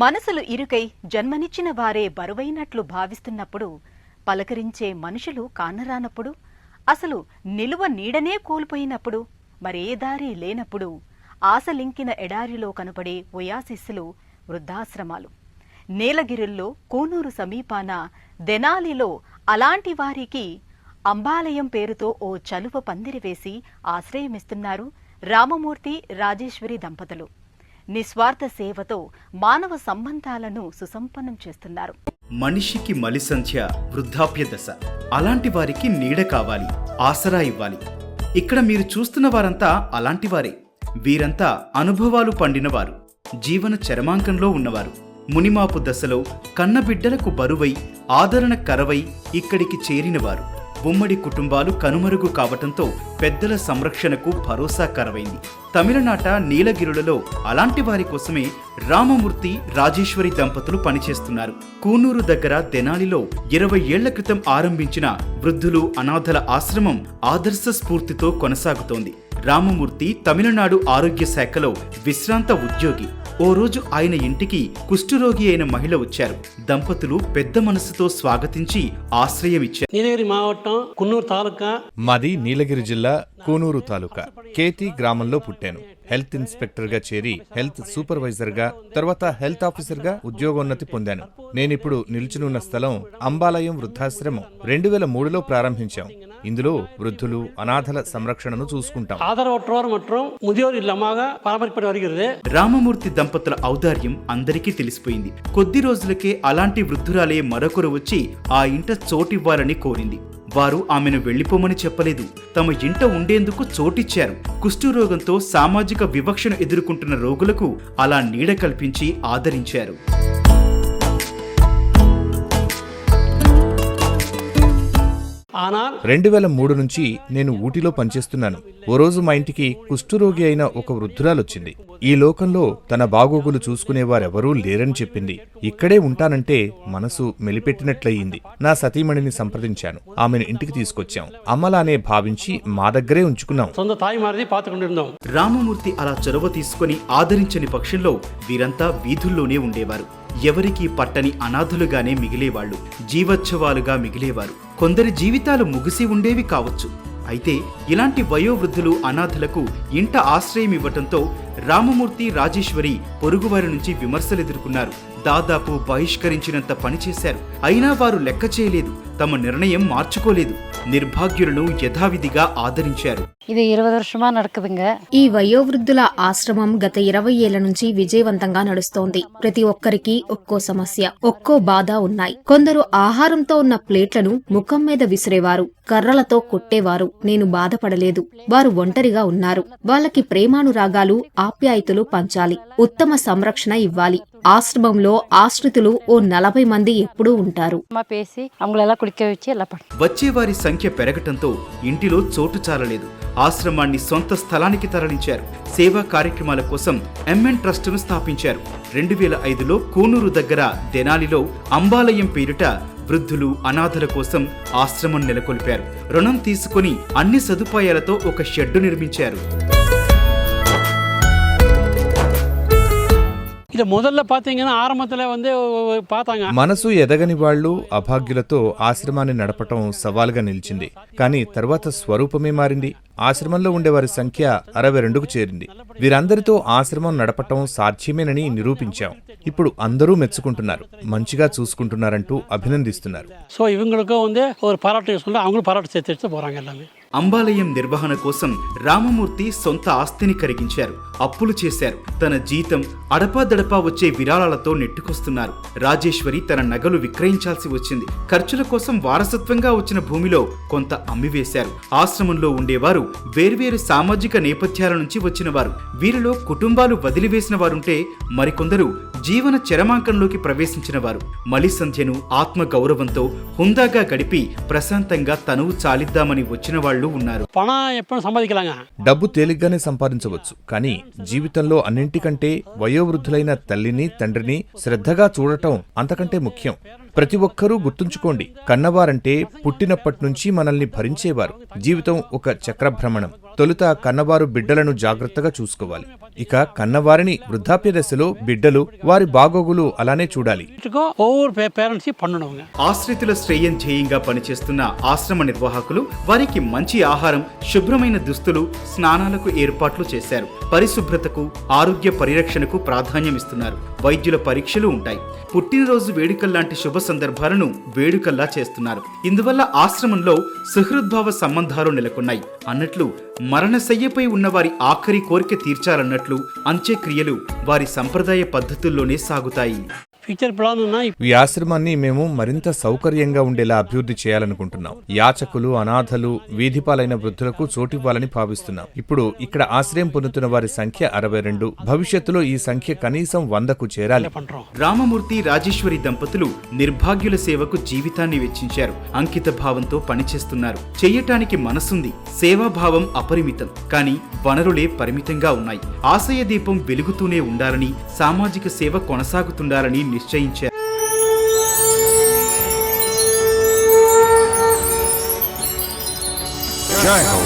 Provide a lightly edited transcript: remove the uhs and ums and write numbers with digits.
మనసులు ఇరుకై జన్మనిచ్చిన వారే బరువైనట్లు భావిస్తున్నప్పుడు, పలకరించే మనుషులు కానరానప్పుడు, అసలు నిలువ నీడనే కోల్పోయినప్పుడు, మరే దారి లేనప్పుడు, ఆశలింకిన ఎడారిలో కనపడే ఒయాసిస్సులు వృద్ధాశ్రమాలు. నీలగిరుల్లో కోనూరు సమీపాన దెనాలిలో అలాంటి వారికి అంబాలయం పేరుతో ఓ చలువ పందిరివేసి ఆశ్రయమిస్తున్నారు రామమూర్తి రాజేశ్వరి దంపతులు. నిస్వార్థ సేవతో మానవ సంబంధాలను సుసంపన్నం చేస్తున్నారు. మనిషికి మలిసంధ్య వృద్ధాప్య దశ. అలాంటి వారికి నీడ కావాలి, ఆసరా ఇవ్వాలి. ఇక్కడ మీరు చూస్తున్న వారంతా అలాంటి వారే. వీరంతా అనుభవాలు పండినవారు, జీవన చరమాంకంలో ఉన్నవారు. మునిమాపు దశలో కన్నబిడ్డలకు బరువై ఆదరణ కరవై ఇక్కడికి చేరినవారు. ఉమ్మడి కుటుంబాలు కనుమరుగు కావటంతో పెద్దల సంరక్షణకు భరోసా కరవైంది. తమిళనాట నీలగిరులలో అలాంటి వారి కోసమే రామమూర్తి రాజేశ్వరి దంపతులు పనిచేస్తున్నారు. కూనూరు దగ్గర దెనాలిలో 20 ఏళ్ల క్రితం ఆరంభించిన వృద్ధులు అనాథల ఆశ్రమం ఆదర్శ స్ఫూర్తితో కొనసాగుతోంది. రామమూర్తి తమిళనాడు ఆరోగ్య శాఖలో విశ్రాంత ఉద్యోగి. ఓ రోజు ఆయన ఇంటికి కుష్ఠరోగి అయిన మహిళ వచ్చారు. దంపతులు పెద్ద మనసుతో స్వాగతించి ఆశ్రయమిచ్చారు. నీలగిరి మావట్టం కున్నూరు తాలూకా. మాది నీలగిరి జిల్లా కూనూరు తాలూకా కేతి గ్రామంలో పుట్టాను. హెల్త్ ఇన్స్పెక్టర్ గా చేరి హెల్త్ సూపర్వైజర్ గా, తర్వాత హెల్త్ ఆఫీసర్ గా ఉద్యోగోన్నతి పొందాను. నేనిప్పుడు నిల్చునున్న స్థలం అంబాలయం వృద్ధాశ్రమం 2003లో ప్రారంభించాం. ఇందులో వృద్ధులు అనాథల సంరక్షణను చూసుకుంటాం. రామమూర్తి దంపతుల ఔదార్యం అందరికీ తెలిసిపోయింది. కొద్ది రోజులకే అలాంటి వృద్ధురాలే మరొకరు వచ్చి ఆ ఇంట చోటివ్వాలని కోరింది. వారు ఆమెను వెళ్లిపోమని చెప్పలేదు, తమ ఇంట ఉండేందుకు చోటిచ్చారు. కుష్ఠరోగంతో సామాజిక వివక్షను ఎదుర్కొంటున్న రోగులకు అలా నీడ కల్పించి ఆదరించారు. ఆనా 2003 నుంచి నేను ఊటీలో పనిచేస్తున్నాను. ఓ రోజు మా ఇంటికి కుష్ఠరోగి అయిన ఒక వృద్ధురాలొచ్చింది. ఈ లోకంలో తన బాగోగులు చూసుకునేవారెవరూ లేరని చెప్పింది. ఇక్కడే ఉంటానంటే మనసు మెలిపెట్టినట్లయింది. నా సతీమణిని సంప్రదించాను. ఆమెను ఇంటికి తీసుకొచ్చాం. అమ్మలానే భావించి మా దగ్గరే ఉంచుకున్నాం. రామమూర్తి అలా చొరవ తీసుకుని ఆదరించని పక్షంలో వీరంతా వీధుల్లోనే ఉండేవారు. ఎవరికీ పట్టని అనాథులుగానే మిగిలేవాళ్లు, జీవోత్సవాలుగా మిగిలేవారు. కొందరి జీవితాలు ముగిసి ఉండేవి కావచ్చు. అయితే ఇలాంటి వయోవృద్ధులు అనాథలకు ఇంట ఆశ్రయం ఇవ్వటంతో రామమూర్తి రాజేశ్వరి పొరుగువారి నుంచి విమర్శలెదుర్కొన్నారు. దాదాపు బహిష్కరించినంత పనిచేశారు. అయినా వారు లెక్క చేయలేదు, తమ నిర్ణయం మార్చుకోలేదు. నిర్భాగ్యులను యథావిధిగా ఆదరించారు. ఇది 20 வருஷமா నడుకుదుంగ. ఈ వయోవృద్ధుల ఆశ్రమం గత 20 ఏళ్ల నుంచి విజయవంతంగా నడుస్తోంది. ప్రతి ఒక్కరికి ఒక్కో సమస్య, ఒక్కో బాధ ఉన్నాయి. కొందరు ఆహారంతో ఉన్న ప్లేట్లను ముఖం మీద విసిరేవారు, కర్రలతో కొట్టేవారు. నేను బాధపడలేదు. వారు ఒంటరిగా ఉన్నారు. వాళ్ళకి ప్రేమానురాగాలు, ఆప్యాయతలు పంచాలి, ఉత్తమ సంరక్షణ ఇవ్వాలి. ఆశ్రమంలో ఆశ్రితులు ఓ 40 మంది ఎప్పుడూ ఉంటారు. వచ్చేవారి సంఖ్య పెరగటంతో ఇంటిలో చోటు చాలలేదు. ఆశ్రమాన్ని సొంత స్థలానికి తరలించారు. సేవా కార్యక్రమాల కోసం ఎంఎన్ ట్రస్టును స్థాపించారు. 2005లో కూనూరు దగ్గర దెనాలిలో అంబాలయం పేరిట వృద్ధులు అనాథల కోసం ఆశ్రమం నెలకొల్పారు. రుణం తీసుకుని అన్ని సదుపాయాలతో ఒక షెడ్డు నిర్మించారు. మొదల్లో పాతీங்கன்னா ఆరంభంలో పాతాంగ మనసు ఎదగని వాళ్లు, అభాగ్యులతో ఆశ్రమాన్ని నడపటం సవాలుగా నిలిచింది. కానీ తర్వాత స్వరూపమే మారింది. ఆశ్రమంలో ఉండేవారి సంఖ్య 62కు చేరింది. వీరందరితో ఆశ్రమం నడపటం సాధ్యమేనని నిరూపించాం. ఇప్పుడు అందరూ మెచ్చుకుంటున్నారు, మంచిగా చూసుకుంటున్నారంటూ అభినందిస్తున్నారు. సో ఇవங்களுக்கு ஒரு பாராட்டு சொல்ல அவங்களும் பாராட்டு சேர்த்து போறாங்க எல்லாமே. అంబాలయం నిర్వహణ కోసం రామమూర్తి సొంత ఆస్తిని కరిగించారు, అప్పులు చేశారు. తన జీతం అడపాదడపా వచ్చే విరాళాలతో నెట్టుకొస్తున్నారు. రాజేశ్వరి తన నగలు విక్రయించాల్సి వచ్చింది. ఖర్చుల కోసం వారసత్వంగా వచ్చిన భూమిలో కొంత అమ్మివేశారు. ఆశ్రమంలో ఉండేవారు వేర్వేరు సామాజిక నేపథ్యాల నుంచి వచ్చిన వారు. వీరిలో కుటుంబాలు వదిలివేసిన వారుంటే మరికొందరు జీవన చరమాంకంలోకి ప్రవేశించిన వారు. మలిసంధ్యను ఆత్మ గౌరవంతో హుందాగా గడిపి ప్రశాంతంగా తనువు చాలిద్దామని వచ్చిన వాళ్ళు ఉన్నారు. డబ్బు తేలిగ్గానే సంపాదించవచ్చు, కానీ జీవితంలో అన్నింటికంటే వయోవృద్ధులైన తల్లిని, తండ్రిని శ్రద్ధగా చూడటం అంతకంటే ముఖ్యం. ప్రతి ఒక్కరూ గుర్తుంచుకోండి, కన్నవారంటే పుట్టినప్పటి నుంచి మనల్ని భరించేవారు. జీవితం ఒక చక్రభ్రమణం. తొలుత కన్నవారు బిడ్డలను జాగ్రత్తగా చూసుకోవాలి. ఇక కన్నవారిని వృద్ధాప్య దశలో బిడ్డలు వారి బాగోగులు అలానే చూడాలి. ఒవ్వొరు పేరెంట్స్ పండునవங்க. ఆశ్రితుల శ్రేయం ధ్యేయంగా పనిచేస్తున్న ఆశ్రమ నిర్వాహకులు వారికి మంచి ఆహారం, శుభ్రమైన దుస్తులు, స్నానాలకు ఏర్పాట్లు చేశారు. పరిశుభ్రతకు, ఆరోగ్య పరిరక్షణకు ప్రాధాన్యమిస్తున్నారు. వైద్యుల పరీక్షలు ఉంటాయి. పుట్టినరోజు వేడుకల్లాంటి శుభ సందర్భాలను వేడుకల్లా చేస్తున్నారు. ఇందువల్ల ఆశ్రమంలో సుహృద్భావ సంబంధాలు నెలకొన్నాయి. అన్నట్లు మరణశయ్యపై ఉన్న వారి ఆఖరి కోరిక తీర్చాలన్నట్లు అంత్యక్రియలు వారి సంప్రదాయ పద్ధతుల్లోనే సాగుతాయి. ఫ్యూచర్ ప్లాన్ ఉన్నాయి. ఈ ఆశ్రమాన్ని మేము మరింత సౌకర్యంగా ఉండేలా అభివృద్ధి చేయాలనుకుంటున్నాం. యాచకులు, అనాథలు, వీధిపాలైన వృద్ధులకు చోటివ్వాలని భావిస్తున్నాం. ఇప్పుడు ఇక్కడ ఆశ్రయం పొందుతున్న వారి సంఖ్య 62. భవిష్యత్తులో ఈ సంఖ్య కనీసం 100కు చేరాలి. రామమూర్తి, రాజేశ్వరి దంపతులు నిర్భాగ్యుల సేవకు జీవితాన్ని వెచ్చించారు. అంకిత భావంతో పనిచేస్తున్నారు. చెయ్యటానికి మనసుంది. సేవాభావం అపరిమితం. కానీ వనరులే పరిమితంగా ఉన్నాయి. ఆశయ దీపం వెలుగుతూనే ఉండాలని, సామాజిక సేవ కొనసాగుతుండాలని నిశ్చయించారు. జై హో.